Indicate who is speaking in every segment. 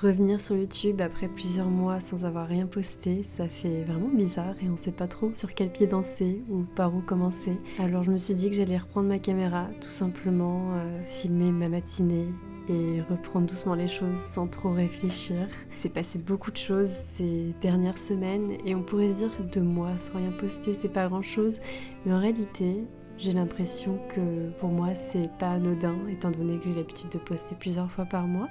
Speaker 1: Revenir sur YouTube après plusieurs mois sans avoir rien posté, ça fait vraiment bizarre et on sait pas trop sur quel pied danser ou par où commencer. Alors je me suis dit que j'allais reprendre ma caméra, tout simplement filmer ma matinée et reprendre doucement les choses sans trop réfléchir. C'est passé beaucoup de choses ces dernières semaines et on pourrait se dire 2 mois sans rien poster, c'est pas grand chose, mais en réalité j'ai l'impression que pour moi c'est pas anodin étant donné que j'ai l'habitude de poster plusieurs fois par mois.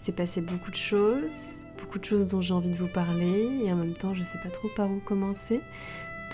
Speaker 1: Il s'est passé beaucoup de choses dont j'ai envie de vous parler et en même temps je sais pas trop par où commencer.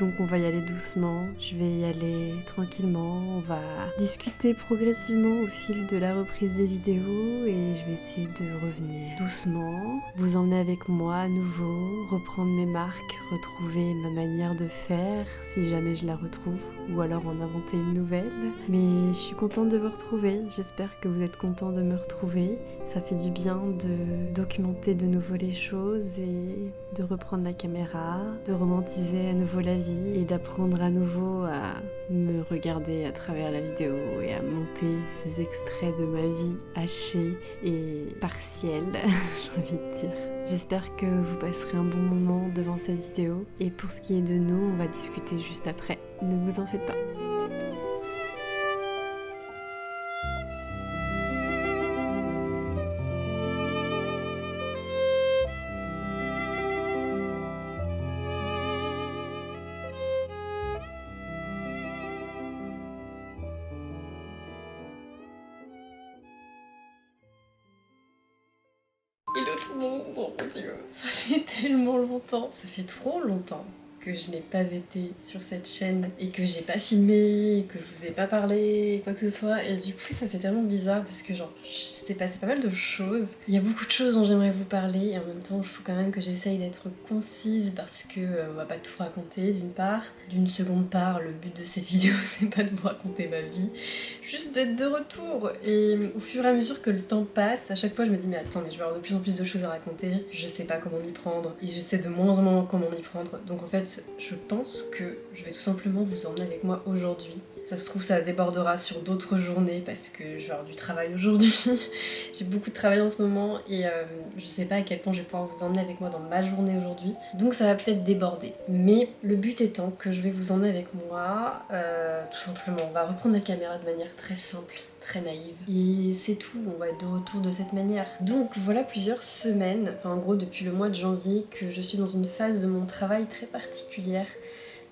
Speaker 1: Donc on va y aller doucement, je vais y aller tranquillement, on va discuter progressivement au fil de la reprise des vidéos et je vais essayer de revenir doucement, vous emmener avec moi à nouveau, reprendre mes marques, retrouver ma manière de faire si jamais je la retrouve ou alors en inventer une nouvelle. Mais je suis contente de vous retrouver, j'espère que vous êtes contents de me retrouver. Ça fait du bien de documenter de nouveau les choses et de reprendre la caméra, de romantiser à nouveau la vie et d'apprendre à nouveau à me regarder à travers la vidéo et à monter ces extraits de ma vie hachée et partielle, j'ai envie de dire. J'espère que vous passerez un bon moment devant cette vidéo et pour ce qui est de nous, on va discuter juste après. Ne vous en faites pas.
Speaker 2: Hello tout le monde, oh mon dieu, ça fait tellement longtemps, ça fait trop longtemps que je n'ai pas été sur cette chaîne et que j'ai pas filmé, que je vous ai pas parlé, quoi que ce soit, et du coup ça fait tellement bizarre parce que genre, s'est passé pas mal de choses. Il y a beaucoup de choses dont j'aimerais vous parler et en même temps il faut quand même que j'essaye d'être concise parce que on va pas tout raconter d'une part. D'une seconde part, le but de cette vidéo c'est pas de vous raconter ma vie, juste d'être de retour. Et au fur et à mesure que le temps passe, à chaque fois je me dis mais attends mais je vais avoir de plus en plus de choses à raconter, je sais pas comment m'y prendre et je sais de moins en moins comment m'y prendre. Donc en fait je pense que je vais tout simplement vous emmener avec moi aujourd'hui. Ça se trouve ça débordera sur d'autres journées parce que je vais avoir du travail aujourd'hui. J'ai beaucoup de travail en ce moment et je sais pas à quel point je vais pouvoir vous emmener avec moi dans ma journée aujourd'hui. Donc ça va peut-être déborder. Mais le but étant que je vais vous emmener avec moi, tout simplement, on va reprendre la caméra de manière très simple, très naïve. Et c'est tout, on va être de retour de cette manière. Donc voilà plusieurs semaines, enfin en gros depuis le mois de janvier, que je suis dans une phase de mon travail très particulière,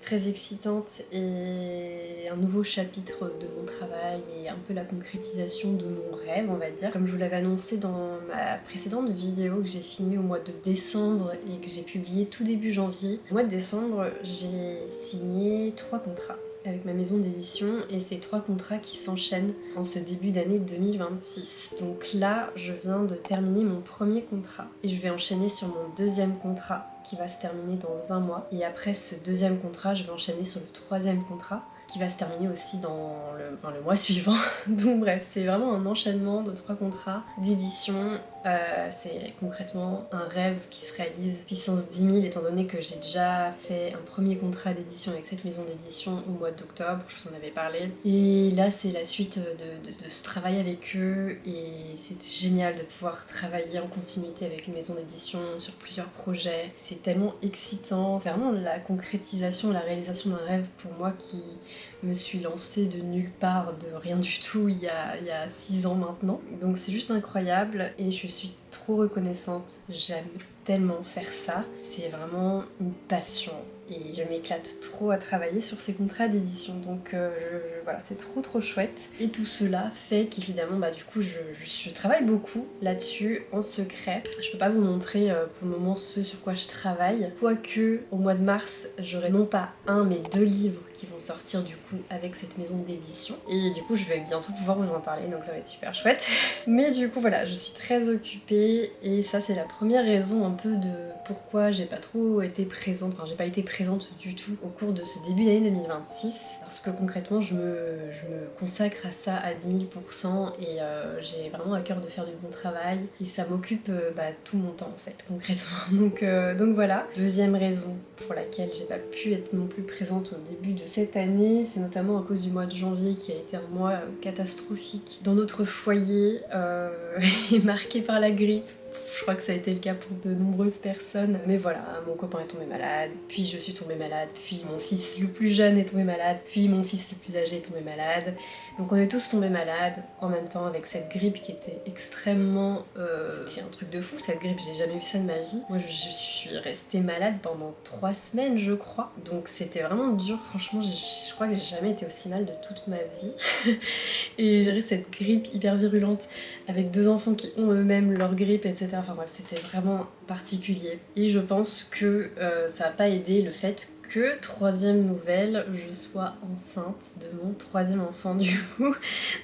Speaker 2: très excitante et un nouveau chapitre de mon travail et un peu la concrétisation de mon rêve on va dire. Comme je vous l'avais annoncé dans ma précédente vidéo que j'ai filmée au mois de décembre et que j'ai publiée tout début janvier, au mois de décembre j'ai signé 3 contrats avec ma maison d'édition et ces 3 contrats qui s'enchaînent en ce début d'année 2026. Donc là, je viens de terminer mon premier contrat et je vais enchaîner sur mon deuxième contrat qui va se terminer dans un mois. Et après ce deuxième contrat, je vais enchaîner sur le troisième contrat qui va se terminer aussi dans le mois suivant. Donc bref, c'est vraiment un enchaînement de 3 contrats d'édition. C'est concrètement un rêve qui se réalise puissance 10 000 étant donné que j'ai déjà fait un premier contrat d'édition avec cette maison d'édition au mois d'octobre, je vous en avais parlé. Et là c'est la suite de ce travail avec eux et c'est génial de pouvoir travailler en continuité avec une maison d'édition sur plusieurs projets. C'est tellement excitant, c'est vraiment la concrétisation, la réalisation d'un rêve pour moi qui me suis lancée de nulle part, de rien du tout il y a 6 ans maintenant. Donc c'est juste incroyable et je suis trop reconnaissante, j'aime tellement faire ça, c'est vraiment une passion et je m'éclate trop à travailler sur ces contrats d'édition donc voilà, c'est trop chouette. Et tout cela fait qu'évidemment du coup je travaille beaucoup là-dessus en secret. Je peux pas vous montrer pour le moment ce sur quoi je travaille, quoique au mois de mars j'aurai non pas un mais 2 livres qui vont sortir du coup avec cette maison d'édition et du coup je vais bientôt pouvoir vous en parler donc ça va être super chouette. Mais du coup voilà, je suis très occupée et ça c'est la première raison un peu de pourquoi j'ai pas trop été présente, enfin j'ai pas été présente du tout au cours de ce début d'année 2026 parce que concrètement je me consacre à ça à 10 000% et j'ai vraiment à cœur de faire du bon travail et ça m'occupe tout mon temps en fait concrètement. Donc voilà. Deuxième raison pour laquelle j'ai pas pu être non plus présente au début de cette année, c'est notamment à cause du mois de janvier qui a été un mois catastrophique dans notre foyer et marqué par la grippe. je crois que ça a été le cas pour de nombreuses personnes. Mais voilà, mon copain est tombé malade, puis je suis tombée malade, puis mon fils le plus jeune est tombé malade, puis mon fils le plus âgé est tombé malade. Donc on est tous tombés malades en même temps avec cette grippe qui était extrêmement... C'était un truc de fou cette grippe, j'ai jamais vu ça de ma vie. Moi je suis restée malade pendant 3 semaines je crois. Donc c'était vraiment dur, franchement je crois que j'ai jamais été aussi mal de toute ma vie. Et gérer cette grippe hyper virulente avec 2 enfants qui ont eux-mêmes leur grippe, etc. Enfin bref, c'était vraiment particulier. Et je pense que ça n'a pas aidé le fait que, troisième nouvelle, je sois enceinte de mon 3e enfant du coup.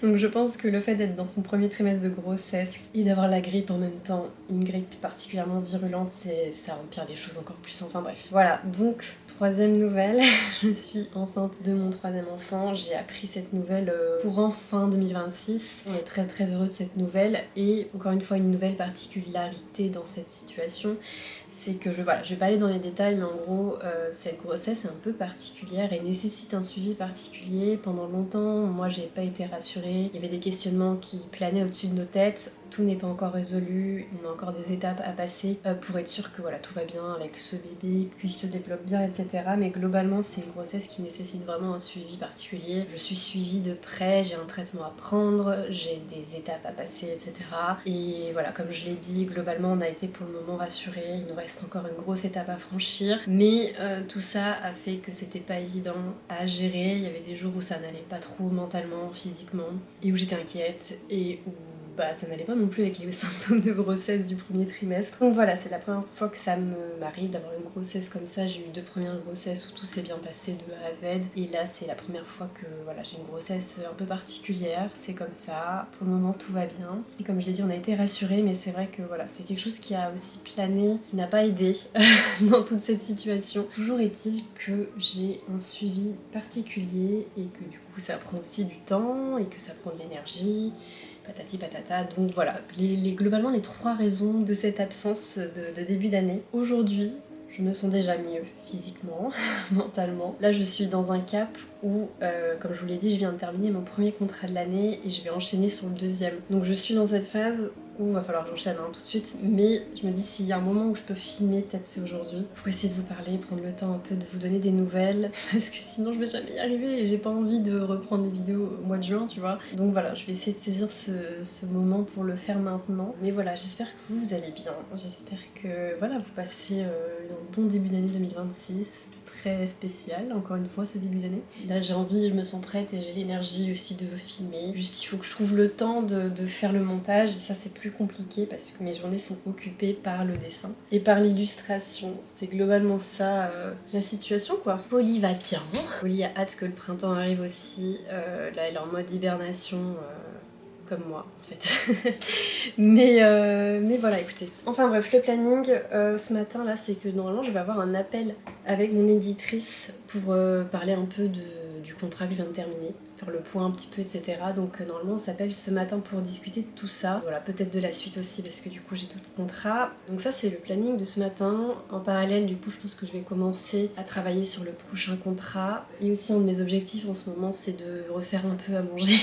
Speaker 2: Donc je pense que le fait d'être dans son premier trimestre de grossesse et d'avoir la grippe en même temps, une grippe particulièrement virulente, ça empire les choses encore plus. Enfin bref. Voilà, donc 3e nouvelle, je suis enceinte de mon 3e enfant. J'ai appris cette nouvelle courant fin 2026. On est très très heureux de cette nouvelle. Et encore une fois, une nouvelle particularité dans cette situation, c'est que je vais pas aller dans les détails, mais en gros, cette grossesse est un peu particulière et nécessite un suivi particulier. Pendant longtemps, moi, j'ai pas été rassurée. Il y avait des questionnements qui planaient au-dessus de nos têtes. Tout n'est pas encore résolu, on a encore des étapes à passer pour être sûr que voilà, tout va bien avec ce bébé, qu'il se développe bien, etc. Mais globalement, c'est une grossesse qui nécessite vraiment un suivi particulier. Je suis suivie de près, j'ai un traitement à prendre, j'ai des étapes à passer, etc. Et voilà, comme je l'ai dit, globalement, on a été pour le moment rassurés. Il nous reste encore une grosse étape à franchir. Mais tout ça a fait que c'était pas évident à gérer. Il y avait des jours où ça n'allait pas trop mentalement, physiquement, et où j'étais inquiète, et où ça n'allait pas non plus avec les symptômes de grossesse du premier trimestre. Donc voilà, c'est la première fois que ça m'arrive d'avoir une grossesse comme ça. J'ai eu 2 premières grossesses où tout s'est bien passé de A à Z. Et là, c'est la première fois que voilà, j'ai une grossesse un peu particulière. C'est comme ça. Pour le moment, tout va bien. Et comme je l'ai dit, on a été rassurés, mais c'est vrai que voilà, c'est quelque chose qui a aussi plané, qui n'a pas aidé dans toute cette situation. Toujours est-il que j'ai un suivi particulier et que du coup, ça prend aussi du temps et que ça prend de l'énergie. Patati patata, donc voilà, globalement les 3 raisons de cette absence de début d'année. Aujourd'hui, je me sens déjà mieux physiquement, mentalement. Là, je suis dans un cap où, comme je vous l'ai dit, je viens de terminer mon premier contrat de l'année et je vais enchaîner sur le 2e. Donc je suis dans cette phase où va falloir que j'enchaîne tout de suite, mais je me dis s'il y a un moment où je peux filmer, peut-être c'est aujourd'hui, pour essayer de vous parler, prendre le temps un peu de vous donner des nouvelles, parce que sinon je vais jamais y arriver et j'ai pas envie de reprendre des vidéos au mois de juin, tu vois. Donc voilà, je vais essayer de saisir ce moment pour le faire maintenant. Mais voilà, j'espère que vous allez bien, j'espère que voilà, vous passez un bon début d'année 2026, très spécial, encore une fois, ce début d'année. Là j'ai envie, je me sens prête et j'ai l'énergie aussi de filmer. Juste il faut que je trouve le temps de faire le montage, et ça c'est plus compliqué parce que mes journées sont occupées par le dessin et par l'illustration. C'est globalement ça la situation quoi. Polly va bien. Polly a hâte que le printemps arrive aussi. Là elle est en mode hibernation comme moi en fait. mais voilà écoutez. Enfin bref, le planning ce matin là, c'est que normalement je vais avoir un appel avec mon éditrice pour parler un peu du contrat que je viens de terminer, faire le point un petit peu, etc. Donc normalement on s'appelle ce matin pour discuter de tout ça. Voilà, peut-être de la suite aussi parce que du coup j'ai d'autres contrats. Donc ça c'est le planning de ce matin. En parallèle du coup je pense que je vais commencer à travailler sur le prochain contrat. Et aussi un de mes objectifs en ce moment c'est de refaire un peu à manger,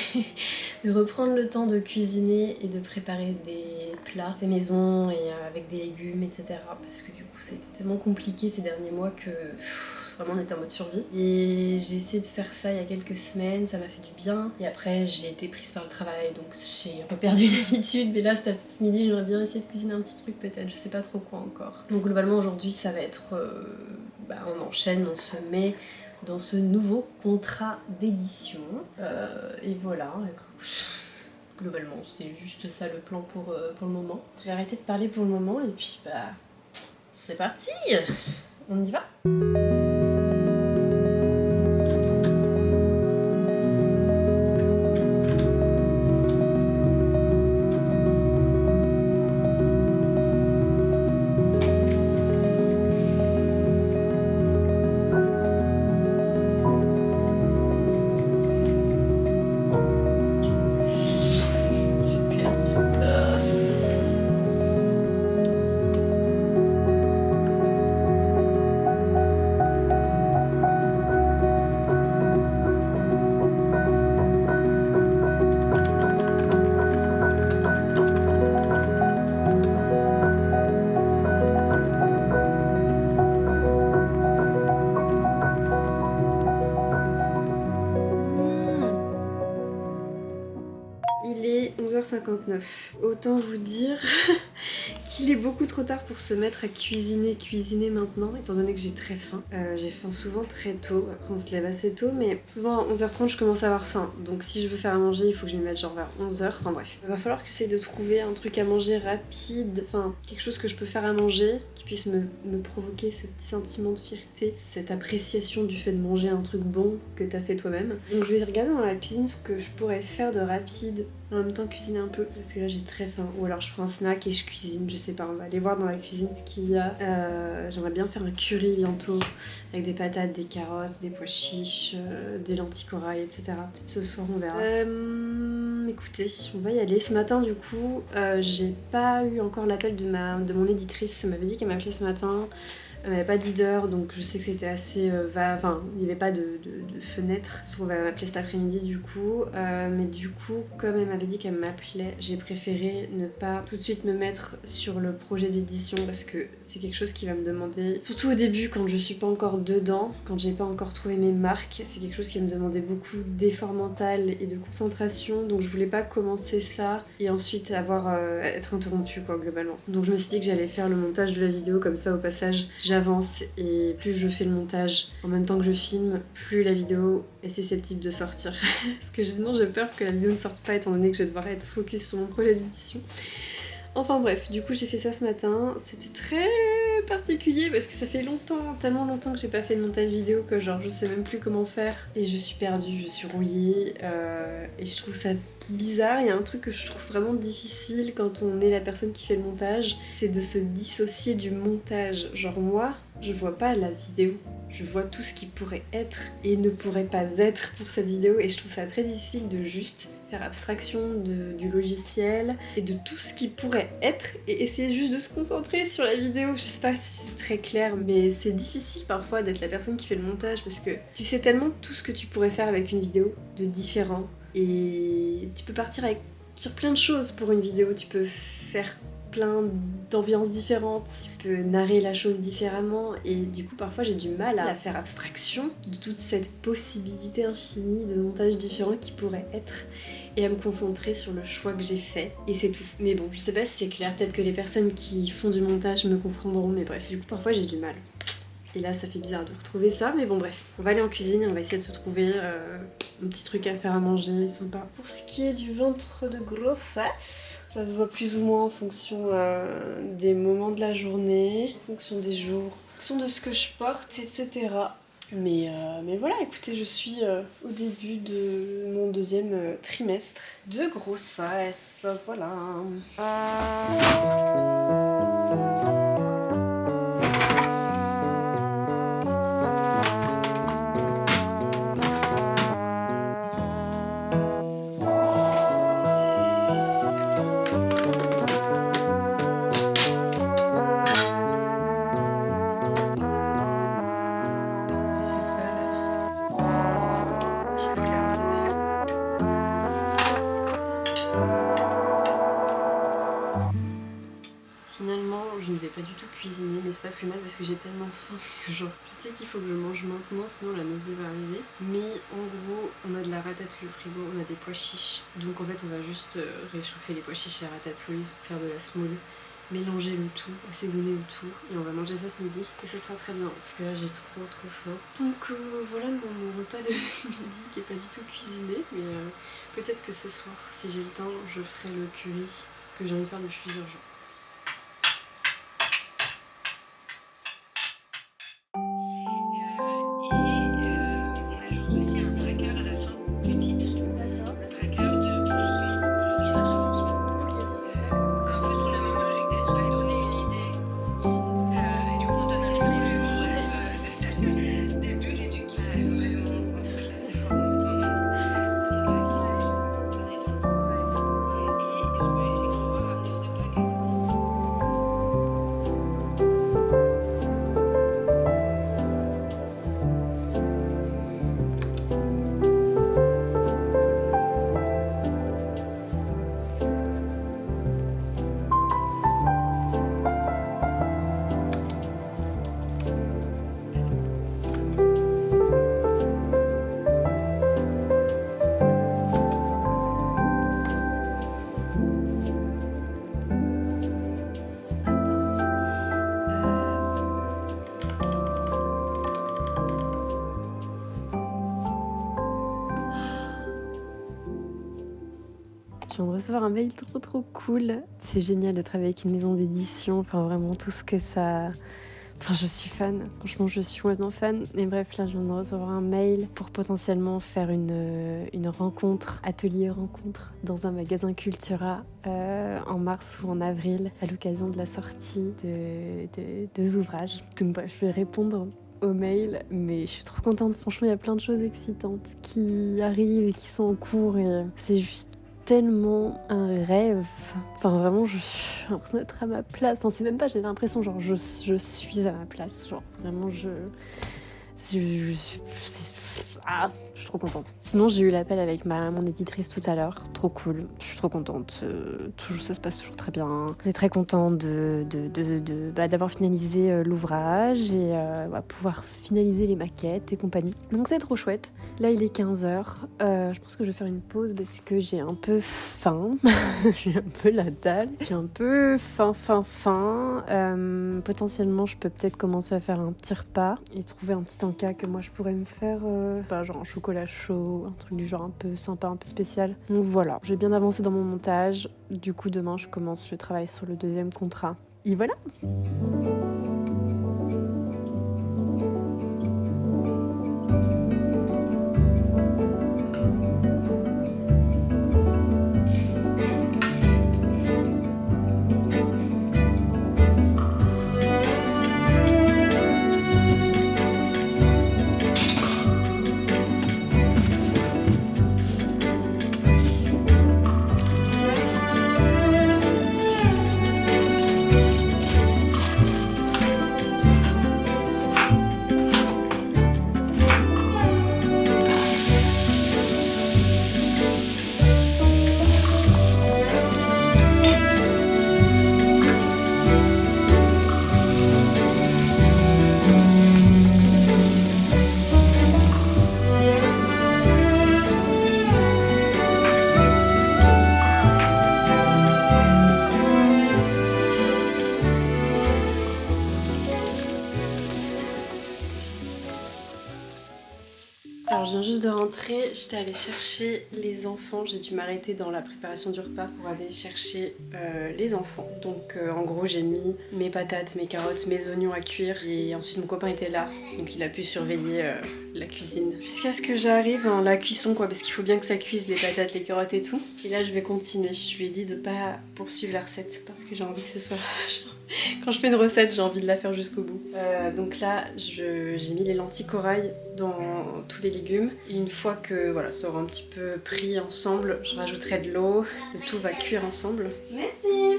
Speaker 2: de reprendre le temps de cuisiner et de préparer des plats fait maison et avec des légumes, etc. Parce que du coup ça a été tellement compliqué ces derniers mois que... Vraiment on était en mode survie et j'ai essayé de faire ça il y a quelques semaines, ça m'a fait du bien et après j'ai été prise par le travail donc j'ai reperdu l'habitude, mais là ce midi j'aurais bien essayé de cuisiner un petit truc peut-être, je sais pas trop quoi encore. Donc globalement aujourd'hui ça va être on enchaîne, on se met dans ce nouveau contrat d'édition et voilà. Globalement c'est juste ça le plan pour le moment. Je vais arrêter de parler pour le moment et puis c'est parti, on y va.
Speaker 1: 22h59. Autant vous dire qu'il est beaucoup trop tard pour se mettre à cuisiner maintenant, étant donné que j'ai très faim. J'ai faim souvent très tôt, après on se lève assez tôt, mais souvent à 11h30 je commence à avoir faim. Donc si je veux faire à manger, il faut que je me mette genre vers 11h. Enfin bref, il va falloir que j'essaye de trouver un truc à manger rapide, enfin quelque chose que je peux faire à manger, qui puisse me provoquer ce petit sentiment de fierté, cette appréciation du fait de manger un truc bon que t'as fait toi-même. Donc je vais regarder dans la cuisine ce que je pourrais faire de rapide, en même temps cuisiner un peu, parce que là j'ai très faim. Ou alors je prends un snack et je cuisine, je sais pas, on va aller voir dans la cuisine ce qu'il y a. J'aimerais bien faire un curry bientôt, avec des patates, des carottes, des pois chiches, des lentilles corail, etc. Peut-être ce soir on verra. Écoutez, on va y aller. Ce matin du coup, j'ai pas eu encore l'appel de mon éditrice, elle m'avait dit qu'elle m'appelait ce matin. Elle m'avait pas dit d'heure, donc je sais que c'était assez... Enfin, il n'y avait pas de fenêtre. On va m'appeler cet après-midi du coup. Mais du coup, comme elle m'avait dit qu'elle m'appelait, j'ai préféré ne pas tout de suite me mettre sur le projet d'édition parce que c'est quelque chose qui va me demander... Surtout au début, quand je suis pas encore dedans, quand j'ai pas encore trouvé mes marques, c'est quelque chose qui va me demander beaucoup d'effort mental et de concentration. Donc je voulais pas commencer ça et ensuite être interrompue quoi, globalement. Donc je me suis dit que j'allais faire le montage de la vidéo comme ça au passage. J'avance et plus je fais le montage en même temps que je filme, plus la vidéo est susceptible de sortir. Parce que sinon j'ai peur que la vidéo ne sorte pas étant donné que je vais devoir être focus sur mon projet d'édition. Enfin bref, du coup j'ai fait ça ce matin. C'était très particulier parce que ça fait longtemps, tellement longtemps que j'ai pas fait de montage vidéo que genre je sais même plus comment faire. Et je suis perdue, je suis rouillée et je trouve ça bizarre. Il y a un truc que je trouve vraiment difficile quand on est la personne qui fait le montage, c'est de se dissocier du montage. Genre moi, je vois pas la vidéo, je vois tout ce qui pourrait être et ne pourrait pas être pour cette vidéo et je trouve ça très difficile de juste faire abstraction du logiciel et de tout ce qui pourrait être et essayer juste de se concentrer sur la vidéo. Je sais pas si c'est très clair, mais c'est difficile parfois d'être la personne qui fait le montage parce que tu sais tellement tout ce que tu pourrais faire avec une vidéo de différent et tu peux partir sur plein de choses pour une vidéo, tu peux faire plein d'ambiances différentes, tu peux narrer la chose différemment et du coup parfois j'ai du mal à faire abstraction de toute cette possibilité infinie de montages différents qui pourraient être et à me concentrer sur le choix que j'ai fait et c'est tout. Mais bon, je sais pas si c'est clair, peut-être que les personnes qui font du montage me comprendront, mais bref, du coup parfois j'ai du mal. Et là ça fait bizarre de retrouver ça, mais bon bref, on va aller en cuisine et on va essayer de se trouver un petit truc à faire à manger, sympa. Pour ce qui est du ventre de grossesse, ça se voit plus ou moins en fonction des moments de la journée, en fonction des jours, en fonction de ce que je porte, etc. Mais voilà, écoutez, je suis au début de mon deuxième trimestre de grossesse, voilà. Finalement, je ne vais pas du tout cuisiner, mais c'est pas plus mal parce que j'ai tellement faim que genre, je sais qu'il faut que je mange maintenant, sinon la nausée va arriver. Mais en gros, on a de la ratatouille au frigo, on a des pois chiches. Donc en fait, on va juste réchauffer les pois chiches et la ratatouille, faire de la semoule, mélanger le tout, assaisonner le tout, et on va manger ça ce midi. Et ce sera très bien, parce que là j'ai trop faim. Donc voilà mon repas de ce midi qui est pas du tout cuisiné, mais peut-être que ce soir, si j'ai le temps, je ferai le curry que j'ai envie de faire depuis plusieurs jours. recevoir un mail trop cool. C'est génial de travailler avec une maison d'édition, enfin vraiment tout ce que ça... Enfin, je suis fan, franchement je suis complètement fan. Et bref, là je viens de recevoir un mail pour potentiellement faire une rencontre, atelier-rencontre dans un magasin Cultura en mars ou en avril à l'occasion de la sortie de deux ouvrages. Donc bref, je vais répondre au mail, mais je suis trop contente. Franchement, il y a plein de choses excitantes qui arrivent et qui sont en cours et c'est juste tellement un rêve. Enfin vraiment, je suis l'impression d'être à ma place. Enfin c'est même pas, j'ai l'impression genre je suis à ma place. Genre vraiment je suis trop contente. Sinon j'ai eu l'appel avec mon éditrice tout à l'heure, trop cool, je suis trop contente, ça se passe toujours très bien. On est très content d'avoir finalisé l'ouvrage et pouvoir finaliser les maquettes et compagnie. Donc c'est trop chouette. Là il est 15h, je pense que je vais faire une pause parce que j'ai un peu faim, j'ai un peu la dalle, j'ai un peu faim. Potentiellement je peux peut-être commencer à faire un petit repas et trouver un petit encas que moi je pourrais me faire, genre un chocolat chaud, un truc du genre un peu sympa, un peu spécial. Donc voilà, j'ai bien avancé dans mon montage. Du coup demain je commence le travail sur le deuxième contrat. Et voilà. Alors je viens juste de rentrer, j'étais allée chercher les enfants, j'ai dû m'arrêter dans la préparation du repas pour aller chercher les enfants. Donc en gros j'ai mis mes patates, mes carottes, mes oignons à cuire et ensuite mon copain était là, donc il a pu surveiller la cuisine. Jusqu'à ce que j'arrive dans la cuisson quoi, parce qu'il faut bien que ça cuise les patates, les carottes et tout. Et là je vais continuer, je lui ai dit de pas poursuivre la recette parce que j'ai envie que ce soit... Quand je fais une recette, j'ai envie de la faire jusqu'au bout. Donc là, j'ai mis les lentilles corail dans tous les légumes. Et une fois que voilà, ça aura un petit peu pris ensemble, je rajouterai de l'eau. Le tout va cuire ensemble. Merci.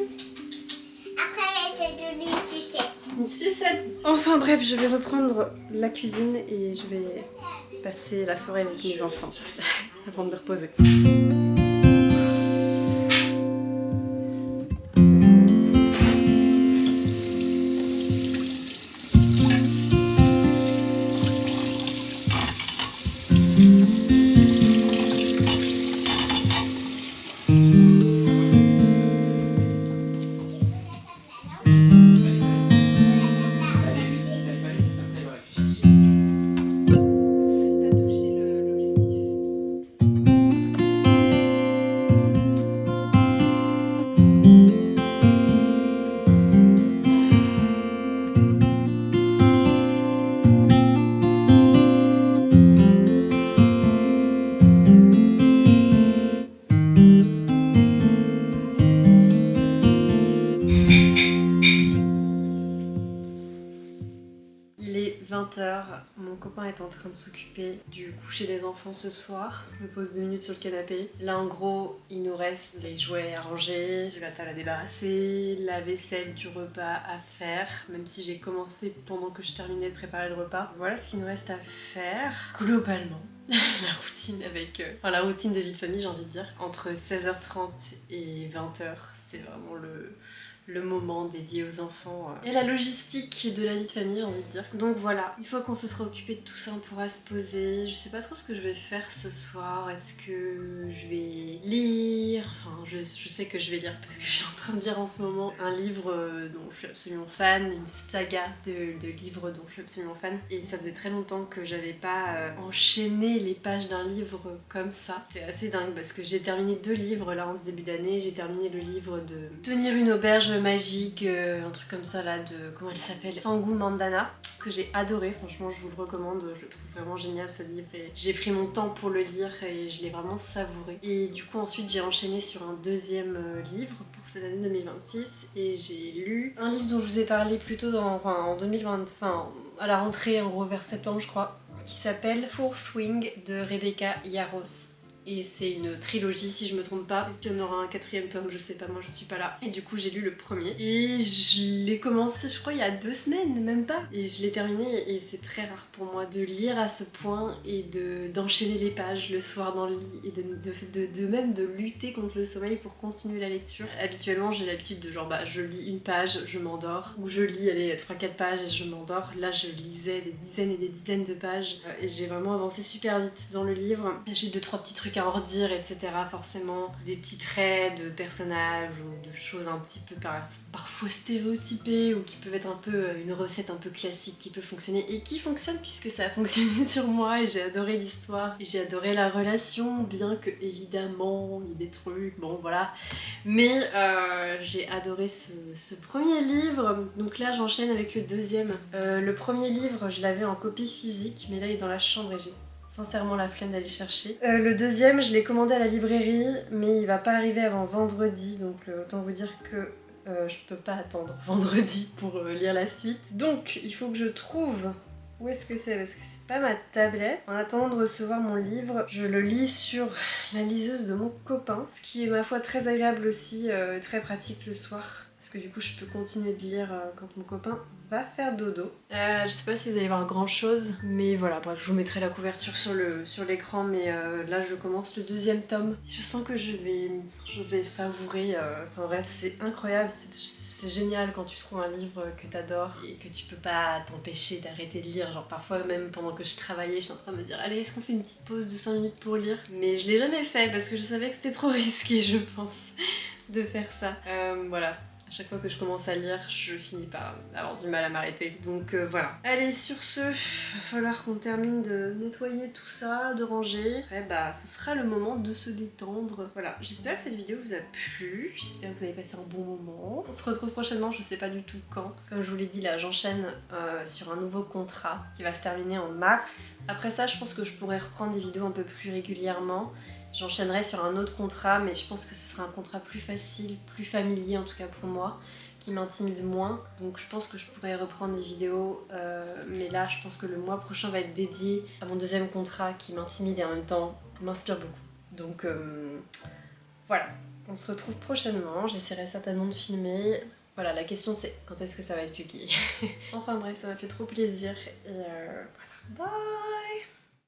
Speaker 3: Après, je vais te donner une sucette.
Speaker 1: Une sucette. Enfin bref, je vais reprendre la cuisine et je vais passer la soirée avec mes enfants avant de me reposer. Il est 20h, mon copain est en train de s'occuper du coucher des enfants ce soir. Je me pose 2 minutes sur le canapé. Là en gros, il nous reste les jouets à ranger, la table à débarrasser, la vaisselle du repas à faire, même si j'ai commencé pendant que je terminais de préparer le repas. Voilà ce qu'il nous reste à faire. Globalement, la routine la routine de vie de famille, j'ai envie de dire, entre 16h30 et 20h, c'est vraiment
Speaker 2: le moment dédié aux enfants et la logistique de la vie de famille, j'ai envie de dire. Donc voilà, une fois qu'on se sera occupé de tout ça, on pourra se poser. Je sais pas trop ce que je vais faire ce soir. Est-ce que je vais lire? Enfin, je sais que je vais lire parce que je suis en train de lire en ce moment un livre dont je suis absolument fan, une saga de livres dont je suis absolument fan. Et ça faisait très longtemps que j'avais pas enchaîné les pages d'un livre comme ça. C'est assez dingue parce que j'ai terminé 2 livres là en ce début d'année. J'ai terminé le livre de Tenir une auberge magique, un truc comme ça là de... comment elle s'appelle, Sangu Mandana, que j'ai adoré. Franchement, je vous le recommande. Je le trouve vraiment génial ce livre et j'ai pris mon temps pour le lire et je l'ai vraiment savouré. Et du coup ensuite j'ai enchaîné sur un deuxième livre pour cette année 2026 et j'ai lu un livre dont je vous ai parlé plus tôt en 2020, enfin à la rentrée en gros vers septembre je crois, qui s'appelle Fourth Wing de Rebecca Yarros. Et c'est une trilogie si je me trompe pas. Peut-être qu'il y en aura un 4e tome, je sais pas, moi j'en suis pas là. Et du coup j'ai lu le premier. Et je l'ai commencé je crois il y a 2 semaines, même pas. Et je l'ai terminé et c'est très rare pour moi de lire à ce point et d'enchaîner les pages le soir dans le lit. Et de même de lutter contre le sommeil pour continuer la lecture. Habituellement j'ai l'habitude de genre je lis une page, je m'endors. Ou je lis 3-4 pages et je m'endors. Là je lisais des dizaines et des dizaines de pages. Et j'ai vraiment avancé super vite dans le livre. J'ai 2-3 petits trucs à en redire, etc. Forcément, des petits traits de personnages ou de choses un petit peu parfois stéréotypées ou qui peuvent être un peu une recette un peu classique qui peut fonctionner et qui fonctionne puisque ça a fonctionné sur moi et j'ai adoré l'histoire et j'ai adoré la relation, bien que évidemment il y ait des trucs, bon voilà. Mais j'ai adoré ce premier livre, donc là j'enchaîne avec le deuxième. Le premier livre, je l'avais en copie physique, mais là il est dans la chambre et j'ai sincèrement la flemme d'aller chercher. Le deuxième, je l'ai commandé à la librairie, mais il va pas arriver avant vendredi, donc autant vous dire que je peux pas attendre vendredi pour lire la suite. Donc il faut que je trouve où est-ce que c'est, parce que c'est pas ma tablette. En attendant de recevoir mon livre, je le lis sur la liseuse de mon copain, ce qui est ma foi très agréable aussi, très pratique le soir. Parce que du coup je peux continuer de lire quand mon copain va faire dodo. Je sais pas si vous allez voir grand chose, mais voilà, bref, je vous mettrai la couverture sur l'écran, mais là je commence le deuxième tome. Je sens que je vais savourer, enfin bref, c'est incroyable, c'est génial quand tu trouves un livre que t'adores et que tu peux pas t'empêcher d'arrêter de lire. Genre parfois même pendant que je travaillais, je suis en train de me dire allez, est-ce qu'on fait une petite pause de 5 minutes pour lire? Mais je l'ai jamais fait parce que je savais que c'était trop risqué, je pense, de faire ça. Voilà. À chaque fois que je commence à lire, je finis par avoir du mal à m'arrêter. Donc voilà. Allez, sur ce, va falloir qu'on termine de nettoyer tout ça, de ranger. Après, ce sera le moment de se détendre. Voilà, j'espère que cette vidéo vous a plu. J'espère que vous avez passé un bon moment. On se retrouve prochainement, je sais pas du tout quand. Comme je vous l'ai dit, là, j'enchaîne sur un nouveau contrat qui va se terminer en mars. Après ça, je pense que je pourrais reprendre des vidéos un peu plus régulièrement. J'enchaînerai sur un autre contrat, mais je pense que ce sera un contrat plus facile, plus familier en tout cas pour moi, qui m'intimide moins. Donc je pense que je pourrais reprendre des vidéos, mais là je pense que le mois prochain va être dédié à mon deuxième contrat qui m'intimide et en même temps m'inspire beaucoup. Donc voilà, on se retrouve prochainement, j'essaierai certainement de filmer. Voilà, la question c'est quand est-ce que ça va être publié. Enfin bref, ça m'a fait trop plaisir et voilà. Bye!